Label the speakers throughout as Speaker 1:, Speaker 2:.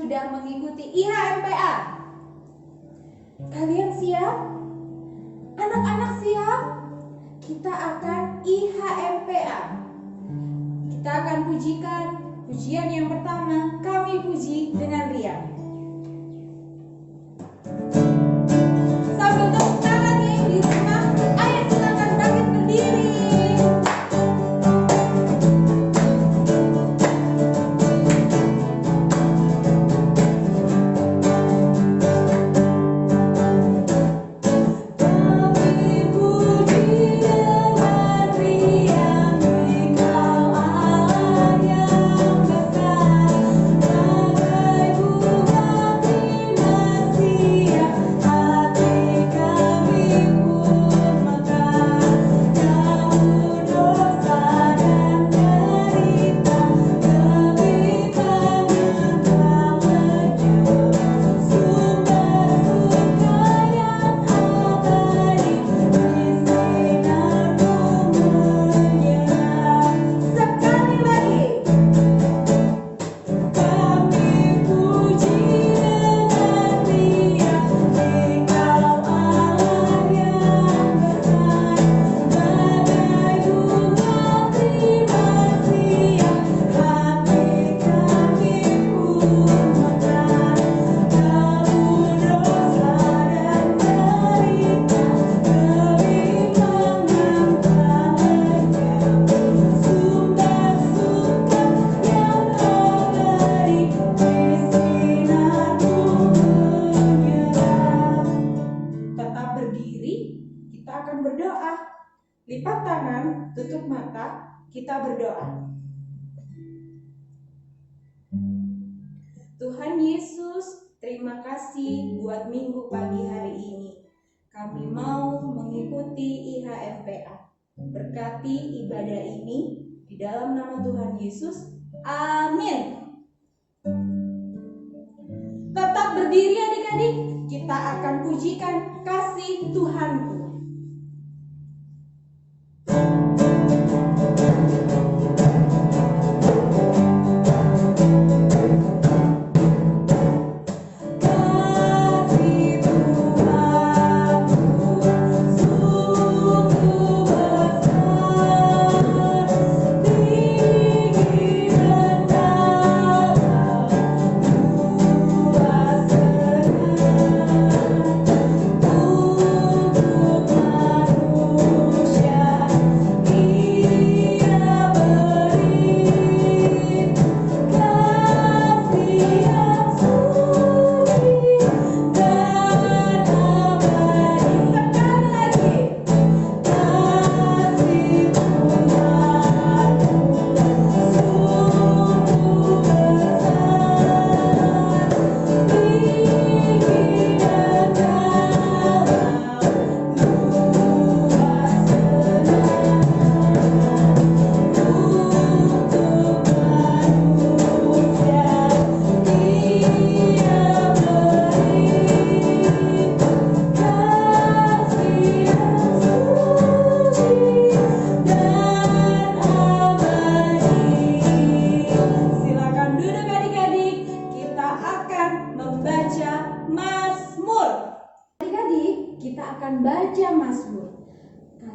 Speaker 1: sudah mengikuti IHMPA? Kalian siap? Anak-anak siap? Kita akan IHMPA. Kita akan pujikan pujian yang pertama, Kami Puji dengan riang. Sambil tepuk tangan ya di rumah, ayo silakan bangkit berdiri. Lipat tangan, tutup mata, kita berdoa. Tuhan Yesus, terima kasih buat minggu pagi hari ini. Kami mau mengikuti IHMPA. Berkati ibadah ini di dalam nama Tuhan Yesus. Amin. Tetap berdiri adik-adik, kita akan pujikan kasih Tuhanku.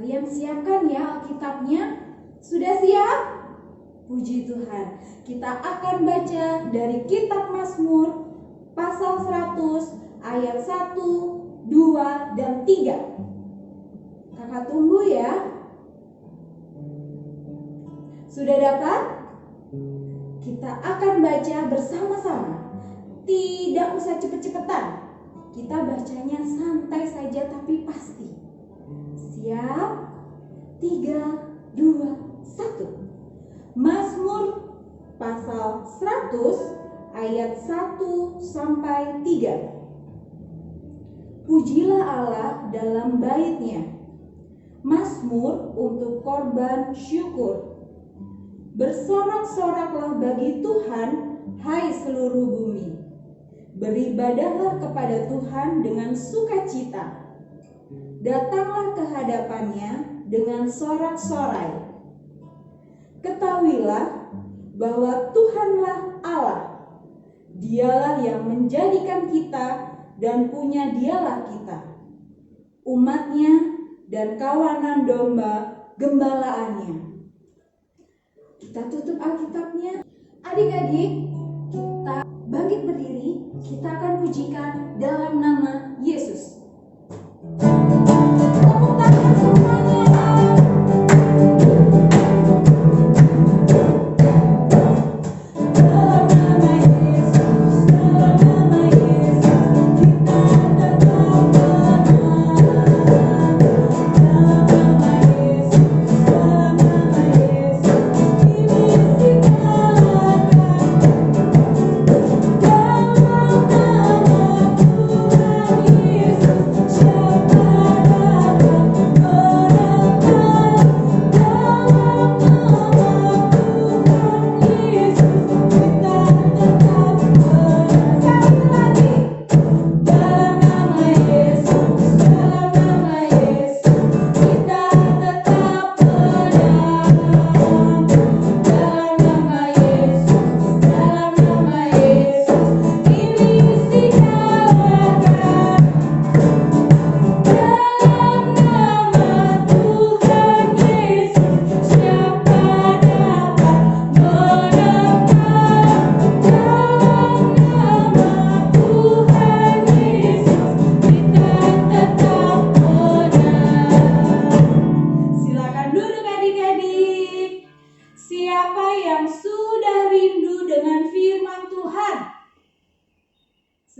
Speaker 1: Kalian siapkan ya Alkitabnya? Sudah siap? Puji Tuhan. Kita akan baca dari kitab Mazmur pasal 100 ayat 1, 2, dan 3. Kakak tunggu ya. Sudah dapat? Kita akan baca bersama-sama. Tidak usah cepet-cepetan. Kita bacanya santai saja tapi pasti. Siap? 3, 2, 1. Mazmur pasal 100 ayat 1 sampai 3. Pujilah Allah dalam bait-Nya. Mazmur untuk korban syukur. Bersorak-soraklah bagi Tuhan, hai seluruh bumi. Beribadahlah kepada Tuhan dengan sukacita. Datanglah ke hadapannya dengan sorak-sorai. Ketahuilah bahwa Tuhanlah Allah. Dialah yang menjadikan kita dan punya dialah kita, umatnya dan kawanan domba gembalaannya. Kita tutup Alkitabnya. Adik-adik, kita bangkit berdiri, kita akan pujikan dalam nama Yesus. Tepuk tangan semuanya.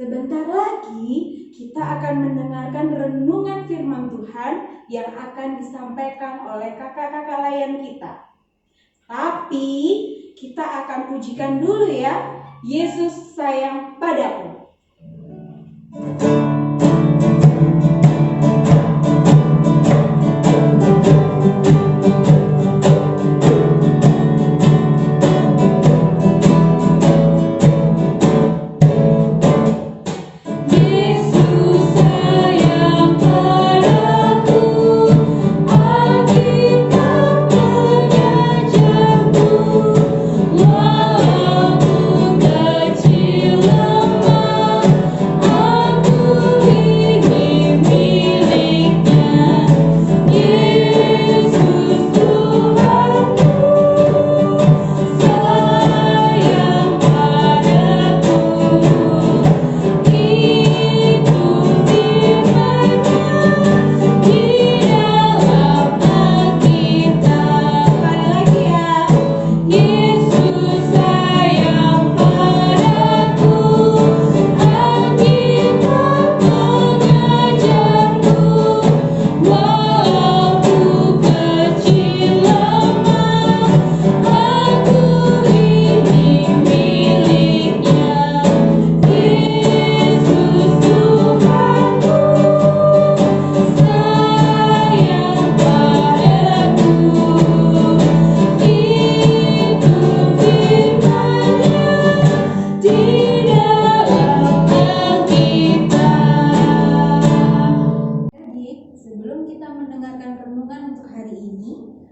Speaker 1: Sebentar lagi kita akan mendengarkan renungan firman Tuhan yang akan disampaikan oleh kakak-kakak layan kita. Tapi kita akan pujikan dulu ya, Yesus sayang padaku.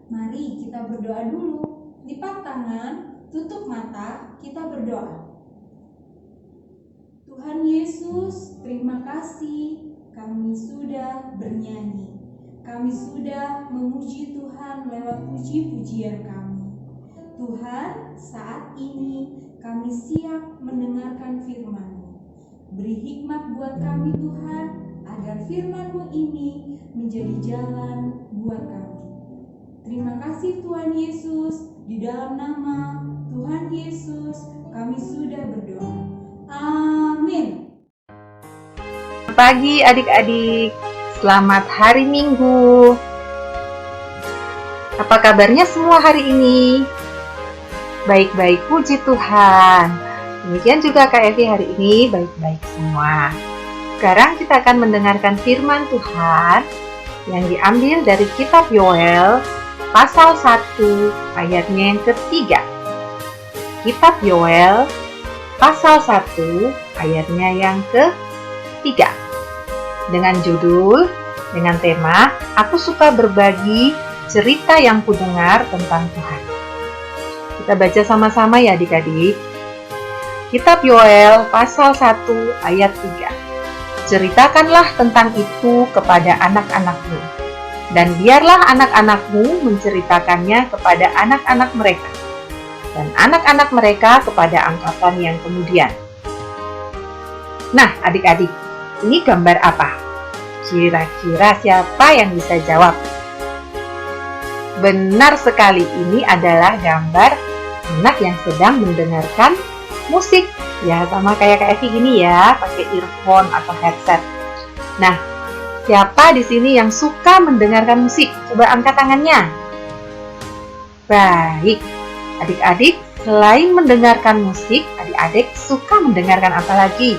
Speaker 1: Mari kita berdoa dulu. Lipat tangan, tutup mata, kita berdoa. Tuhan Yesus, terima kasih kami sudah bernyanyi. Kami sudah memuji Tuhan lewat puji-pujian kami. Tuhan, saat ini kami siap mendengarkan firman-Mu. Beri hikmat buat kami Tuhan, agar firman-Mu ini menjadi jalan buat kami. Terima kasih Tuhan Yesus, di dalam nama Tuhan Yesus kami sudah berdoa. Amin.
Speaker 2: Selamat pagi adik-adik, selamat hari Minggu. Apa kabarnya semua hari ini? Baik-baik, puji Tuhan. Demikian juga Kak Evi hari ini baik-baik semua. Sekarang kita akan mendengarkan firman Tuhan yang diambil dari kitab Yoel pasal 1 ayatnya yang ketiga. Kitab Yoel pasal 1 ayatnya yang ketiga. Dengan judul, dengan tema, Aku suka berbagi cerita yang kudengar tentang Tuhan. Kita baca sama-sama ya adik-adik. Kitab Yoel pasal 1 ayat 3. Ceritakanlah tentang itu kepada anak-anakmu, dan biarlah anak-anakmu menceritakannya kepada anak-anak mereka, dan anak-anak mereka kepada angkatan yang kemudian. Nah, adik-adik, ini gambar apa? Kira-kira siapa yang bisa jawab? Benar sekali, ini adalah gambar anak yang sedang mendengarkan musik. Ya, sama kayak Kak Evi gini ya, pakai earphone atau headset. Nah, siapa di sini yang suka mendengarkan musik? Coba angkat tangannya. Baik, adik-adik, selain mendengarkan musik, adik-adik suka mendengarkan apa lagi?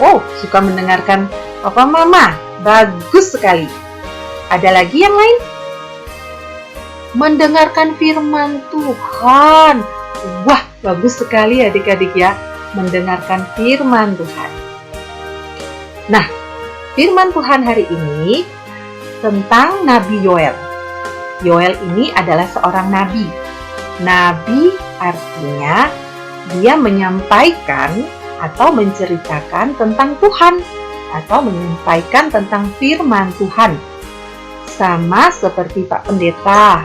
Speaker 2: Oh, suka mendengarkan Papa Mama. Bagus sekali. Ada lagi yang lain? Mendengarkan firman Tuhan. Wah, bagus sekali adik-adik ya, mendengarkan firman Tuhan. Nah, firman Tuhan hari ini tentang Nabi Yoel. Yoel ini adalah seorang nabi. Nabi artinya dia menyampaikan atau menceritakan tentang Tuhan atau menyampaikan tentang firman Tuhan. Sama seperti Pak Pendeta,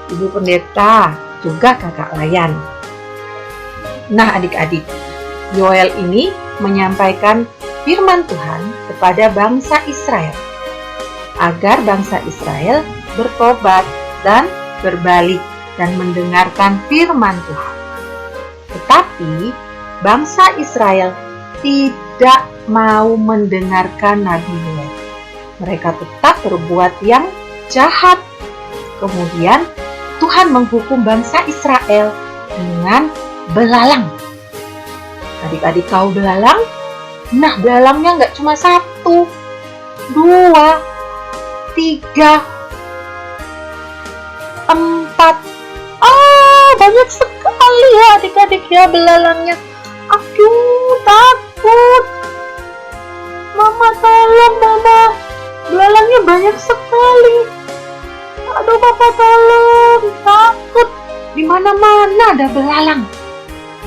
Speaker 2: Ibu Pendeta, juga Kakak Layan. Nah, adik-adik, Yoel ini menyampaikan firman Tuhan kepada bangsa Israel agar bangsa Israel bertobat dan berbalik dan mendengarkan firman Tuhan. Tetapi bangsa Israel tidak mau mendengarkan Nabi Yoel. Mereka tetap berbuat yang jahat. Kemudian Tuhan menghukum bangsa Israel dengan belalang. Adik-adik tahu belalang? Nah, belalangnya nggak cuma 1, 2, 3, 4. Banyak sekali ya adik-adik ya belalangnya. Aduh, takut. Mama, tolong Mama. Belalangnya banyak sekali. Aduh, Papa tolong. Takut. Di mana-mana ada belalang.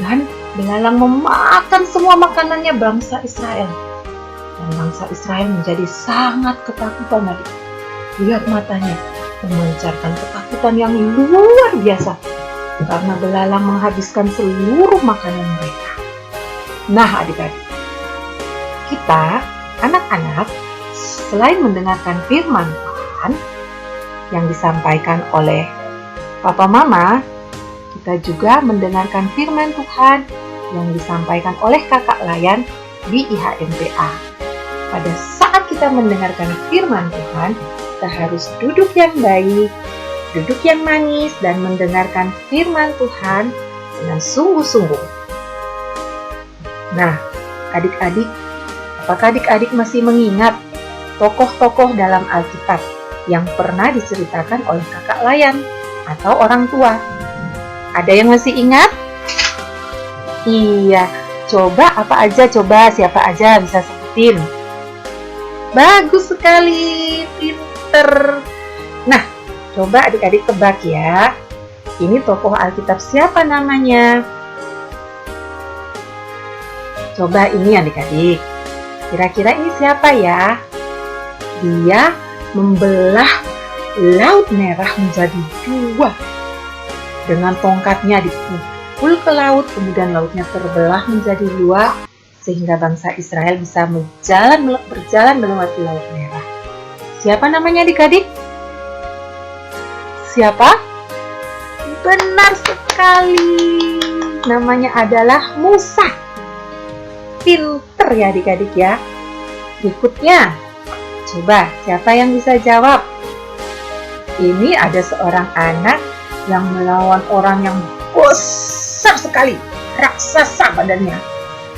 Speaker 2: Dan belalang memakan semua makanannya bangsa Israel. Dan bangsa Israel menjadi sangat ketakutan adik. Lihat matanya, memancarkan ketakutan yang luar biasa. Karena belalang menghabiskan seluruh makanan mereka. Nah adik-adik, kita anak-anak selain mendengarkan firman Tuhan yang disampaikan oleh Papa Mama, kita juga mendengarkan firman Tuhan yang disampaikan oleh Kakak Layan di IHMPA. Pada saat kita mendengarkan firman Tuhan, kita harus duduk yang baik, duduk yang manis, dan mendengarkan firman Tuhan dengan sungguh-sungguh. Nah, adik-adik, apakah adik-adik masih mengingat tokoh-tokoh dalam Alkitab yang pernah diceritakan oleh Kakak Layan atau orang tua? Ada yang masih ingat? Iya, coba apa aja, coba siapa aja bisa sebutin. Bagus sekali, pinter. Nah, coba adik-adik tebak ya. Ini tokoh Alkitab siapa namanya? Coba ini adik-adik. Kira-kira ini siapa ya? Dia membelah Laut Merah menjadi 2. Dengan tongkatnya dipukul ke laut, kemudian lautnya terbelah menjadi 2, sehingga bangsa Israel bisa berjalan melewati Laut Merah. Siapa namanya adik-adik? Siapa? Benar sekali. Namanya adalah Musa. Pinter ya adik-adik ya. Berikutnya, coba siapa yang bisa jawab? Ini ada seorang anak yang melawan orang yang besar sekali, raksasa badannya.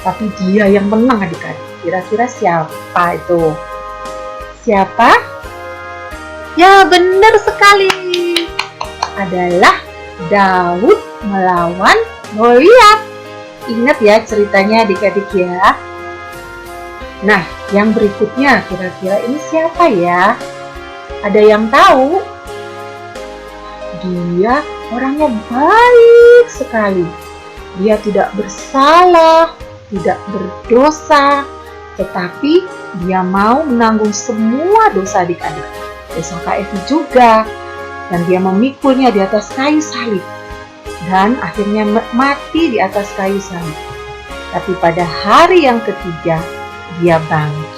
Speaker 2: Tapi dia yang menang adik-adik. Kira-kira siapa itu? Siapa? Ya, benar sekali. Adalah Daud melawan Goliat. Ingat ya ceritanya adik-adik ya. Nah, yang berikutnya kira-kira ini siapa ya? Ada yang tahu? Dia orangnya baik sekali. dia tidak bersalah, tidak berdosa, tetapi dia mau menanggung semua dosa adik-adik, dosa Kak Evi juga, dan dia memikulnya di atas kayu salib, dan akhirnya mati di atas kayu salib. Tapi pada hari yang ketiga, dia bangkit.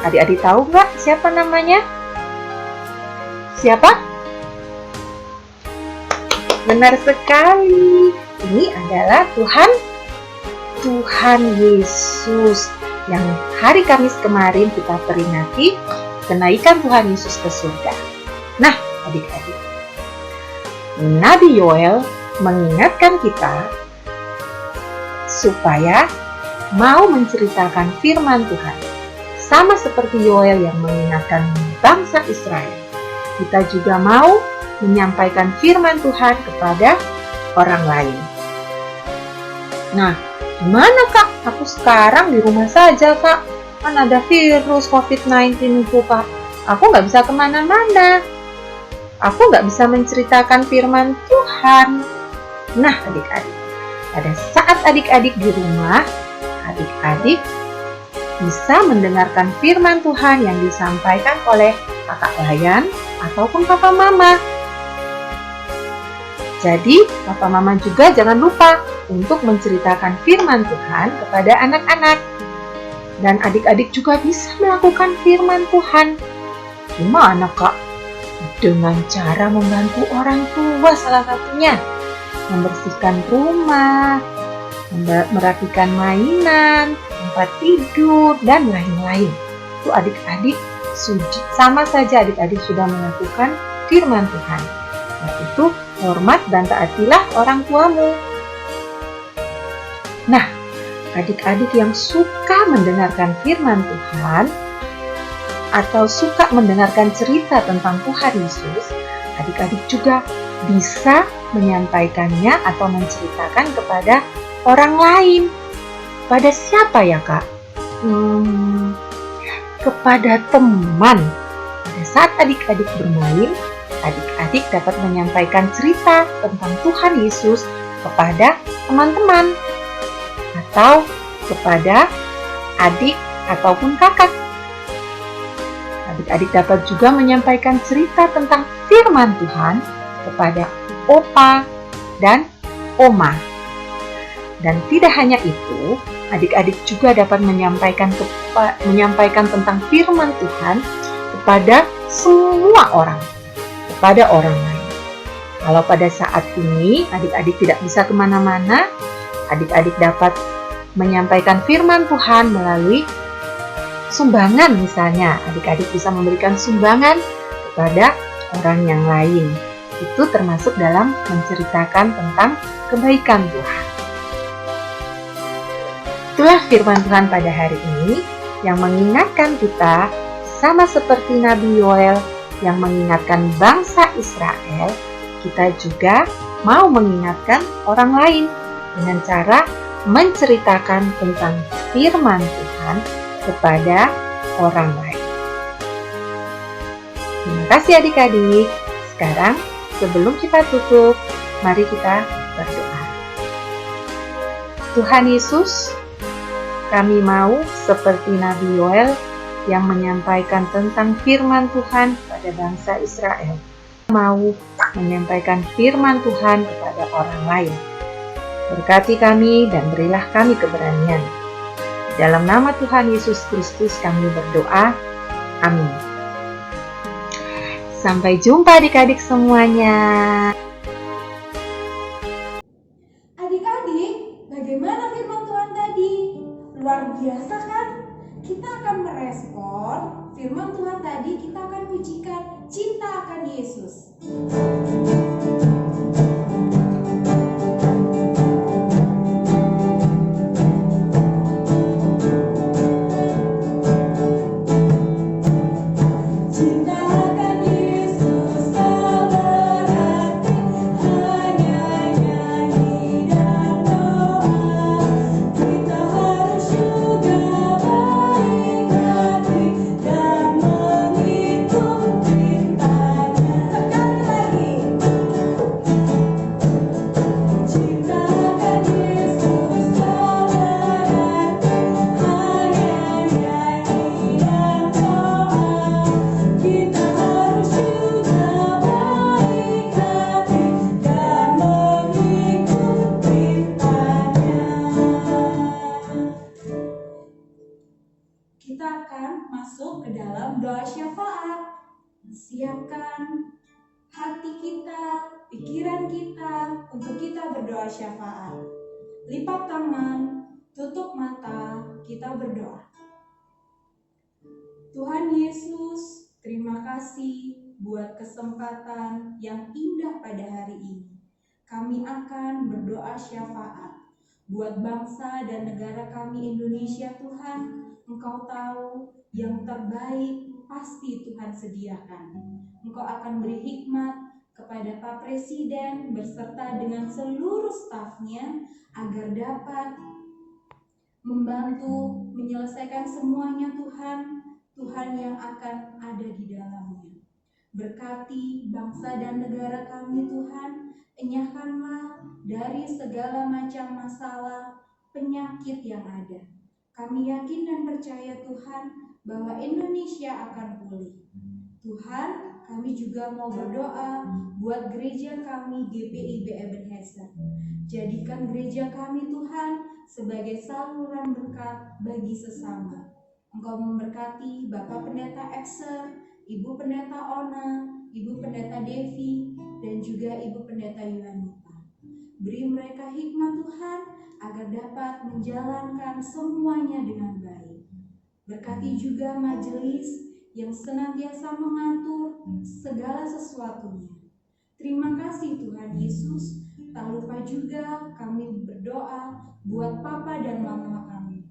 Speaker 2: Adik-adik tahu nggak siapa namanya? Siapa? Benar sekali. Ini adalah Tuhan Yesus yang hari Kamis kemarin kita peringati kenaikan Tuhan Yesus ke surga. Nah, adik-adik, Nabi Yoel mengingatkan kita supaya mau menceritakan firman Tuhan. Sama seperti Yoel yang mengingatkan bangsa Israel, kita juga mau menyampaikan firman Tuhan kepada orang lain. Nah, gimana Kak? Aku sekarang di rumah saja Kak. Kan ada virus COVID-19 itu Kak. Aku nggak bisa kemana-mana. Aku nggak bisa menceritakan firman Tuhan. Nah, adik-adik, pada saat adik-adik di rumah, adik-adik bisa mendengarkan firman Tuhan yang disampaikan oleh kakak layan ataupun papa mama. Jadi, papa mama juga jangan lupa untuk menceritakan firman Tuhan kepada anak-anak. Dan adik-adik juga bisa melakukan firman Tuhan. Gimana Kak? Dengan cara membantu orang tua salah satunya. Membersihkan rumah, merapikan mainan, tempat tidur, dan lain-lain. Itu adik-adik sama saja adik-adik sudah melakukan firman Tuhan. Yaitu hormat dan taatilah orang tuamu. Nah, adik-adik yang suka mendengarkan firman Tuhan atau suka mendengarkan cerita tentang Tuhan Yesus, adik-adik juga bisa menyampaikannya atau menceritakan kepada orang lain. Pada siapa ya Kak? Kepada teman. Pada saat adik-adik bermain, adik-adik dapat menyampaikan cerita tentang Tuhan Yesus kepada teman-teman atau kepada adik ataupun kakak. Adik-adik dapat juga menyampaikan cerita tentang firman Tuhan kepada opa dan oma. Dan tidak hanya itu, adik-adik juga dapat menyampaikan tentang firman Tuhan kepada semua orang, kepada orang lain. Kalau pada saat ini adik-adik tidak bisa kemana-mana, adik-adik dapat menyampaikan firman Tuhan melalui sumbangan misalnya. Adik-adik bisa memberikan sumbangan kepada orang yang lain. Itu termasuk dalam menceritakan tentang kebaikan Tuhan. Itulah firman Tuhan pada hari ini yang mengingatkan kita sama seperti Nabi Yoel yang mengingatkan bangsa Israel, kita juga mau mengingatkan orang lain dengan cara menceritakan tentang firman Tuhan kepada orang lain. Terima kasih adik-adik. Sekarang sebelum kita tutup, mari kita berdoa. Tuhan Yesus, kami mau seperti Nabi Yoel yang menyampaikan tentang firman Tuhan pada bangsa Israel. Mau menyampaikan firman Tuhan kepada orang lain. Berkati kami dan berilah kami keberanian. Dalam nama Tuhan Yesus Kristus kami berdoa. Amin. Sampai jumpa adik-adik semuanya.
Speaker 1: Adik-adik, bagaimana firman Tuhan tadi? Luar biasa kan? Kita akan merespon firman Tuhan tadi, kita akan pujikan cinta akan Yesus. Sekali lagi. kita akan masuk ke dalam doa syafaat. Siapkan hati kita, pikiran kita untuk kita berdoa syafaat. Lipat tangan, tutup mata, kita berdoa. Tuhan Yesus, terima kasih buat kesempatan yang indah pada hari ini. Kami akan berdoa syafaat buat bangsa dan negara kami Indonesia. Tuhan, Engkau tahu yang terbaik pasti Tuhan sediakan. Engkau akan beri hikmat kepada Pak Presiden beserta dengan seluruh stafnya agar dapat membantu menyelesaikan semuanya. Tuhan yang akan ada di dalamnya. Berkati bangsa dan negara kami Tuhan, enyahkanlah dari segala macam masalah, penyakit yang ada. Kami yakin dan percaya Tuhan bahwa Indonesia akan pulih. Tuhan, kami juga mau berdoa buat gereja kami GPIB Ebenezer. Jadikan gereja kami Tuhan sebagai saluran berkat bagi sesama. Engkau memberkati Bapak Pendeta Ekser, Ibu Pendeta Ona, Ibu Pendeta Devi, dan juga Ibu Pendeta Yuanita. Beri mereka hikmat Tuhan agar dapat menjalankan semuanya dengan baik. Berkati juga majelis yang senantiasa mengatur segala sesuatunya. Terima kasih Tuhan Yesus. Tak lupa juga kami berdoa buat Papa dan Mama kami.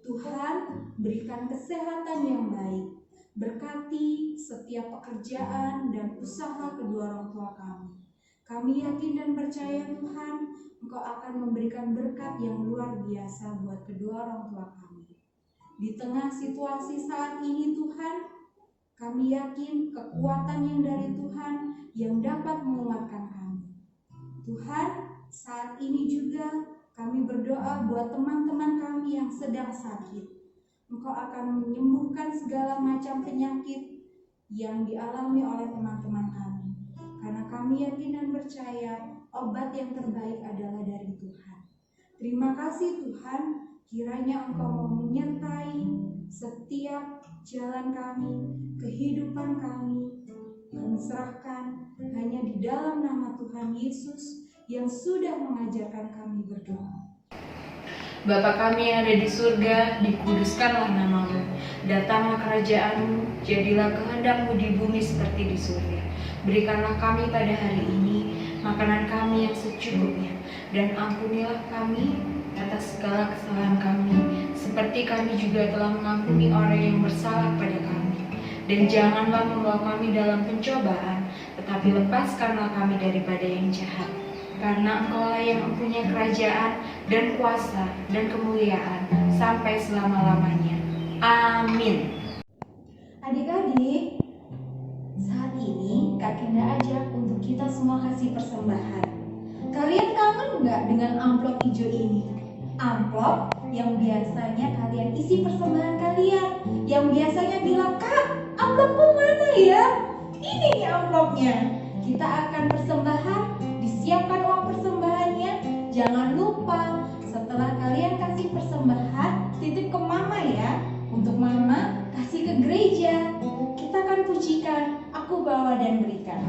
Speaker 1: Tuhan, berikan kesehatan yang baik. Berkati setiap pekerjaan dan usaha kedua orang tua kami. Kami yakin dan percaya Tuhan, Engkau akan memberikan berkat yang luar biasa buat kedua orang tua kami. Di tengah situasi saat ini Tuhan, kami yakin kekuatan yang dari Tuhan yang dapat menguatkan kami. Tuhan, saat ini juga kami berdoa buat teman-teman kami yang sedang sakit. Engkau akan menyembuhkan segala macam penyakit yang dialami oleh teman-teman kami. Karena kami yakin dan percaya obat yang terbaik adalah dari Tuhan. Terima kasih Tuhan, kiranya Engkau mau menyertai setiap jalan kami, kehidupan kami. Kami serahkan hanya di dalam nama Tuhan Yesus yang sudah mengajarkan kami berdoa.
Speaker 3: Bapa kami yang ada di surga, dikuduskanlah nama-Mu. Datanglah kerajaan-Mu, jadilah kehendak-Mu di bumi seperti di surga. Berikanlah kami pada hari ini makanan kami yang secukupnya, dan ampunilah kami atas segala kesalahan kami, seperti kami juga telah mengampuni orang yang bersalah pada kami. Dan janganlah membawa kami dalam pencobaan, tetapi lepaskanlah kami daripada yang jahat. Karena Engkaulah yang mempunyai kerajaan dan kuasa dan kemuliaan sampai selama-lamanya. Amin.
Speaker 1: Adik-adik, saat ini Kak Kenda ajak untuk kita semua kasih persembahan. Kalian kangen nggak dengan amplop hijau ini? Amplop yang biasanya kalian isi persembahan kalian, yang biasanya bilang, "Kak, amplopku mana ya?" Ini nih amplopnya. Kita akan persembahan, disiapkan uang persembahannya. Jangan lupa setelah kalian kasih persembahan, titip ke mama ya. Untuk mama kasih ke gereja. Kita akan pujikan Aku Bawa dan Berikan.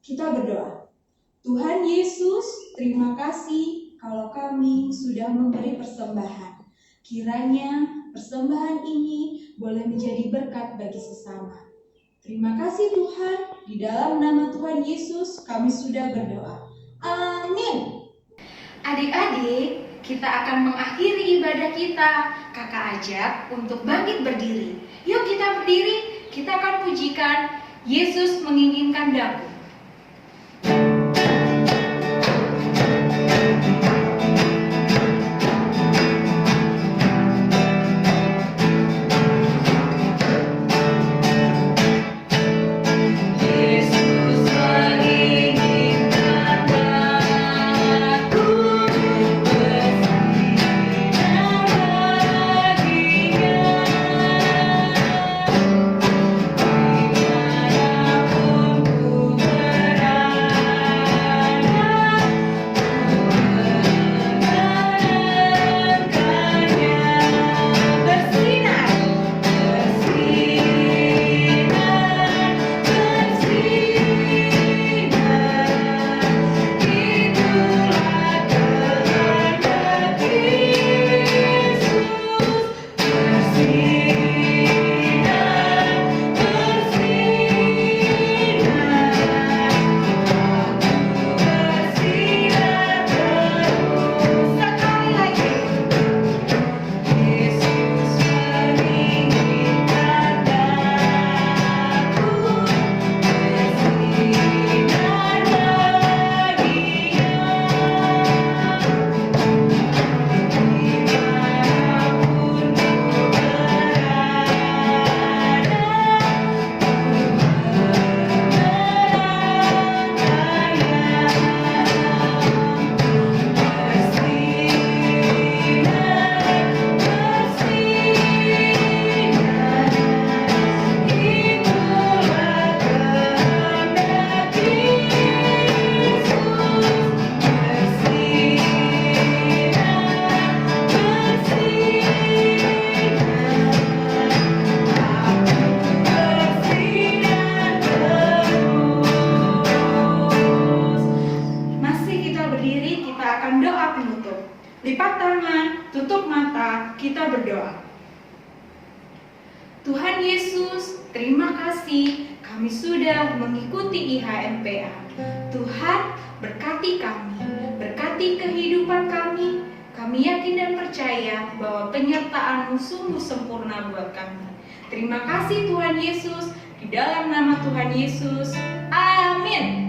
Speaker 1: Kita berdoa. Tuhan Yesus, terima kasih kalau kami sudah memberi persembahan. Kiranya persembahan ini boleh menjadi berkat bagi sesama. Terima kasih Tuhan, di dalam nama Tuhan Yesus kami sudah berdoa. Amin.
Speaker 3: Adik-adik, kita akan mengakhiri ibadah ibadah kita. Kakak ajak untuk bangkit berdiri. Yuk kita berdiri, kita akan pujikan Yesus menginginkan damai. Lipat tangan, tutup mata, kita berdoa. Tuhan Yesus, terima kasih kami sudah mengikuti IHMPA. Tuhan, berkati kami, berkati kehidupan kami. Kami yakin dan percaya bahwa penyertaan-Mu sungguh sempurna buat kami. Terima kasih Tuhan Yesus, di dalam nama Tuhan Yesus. Amin.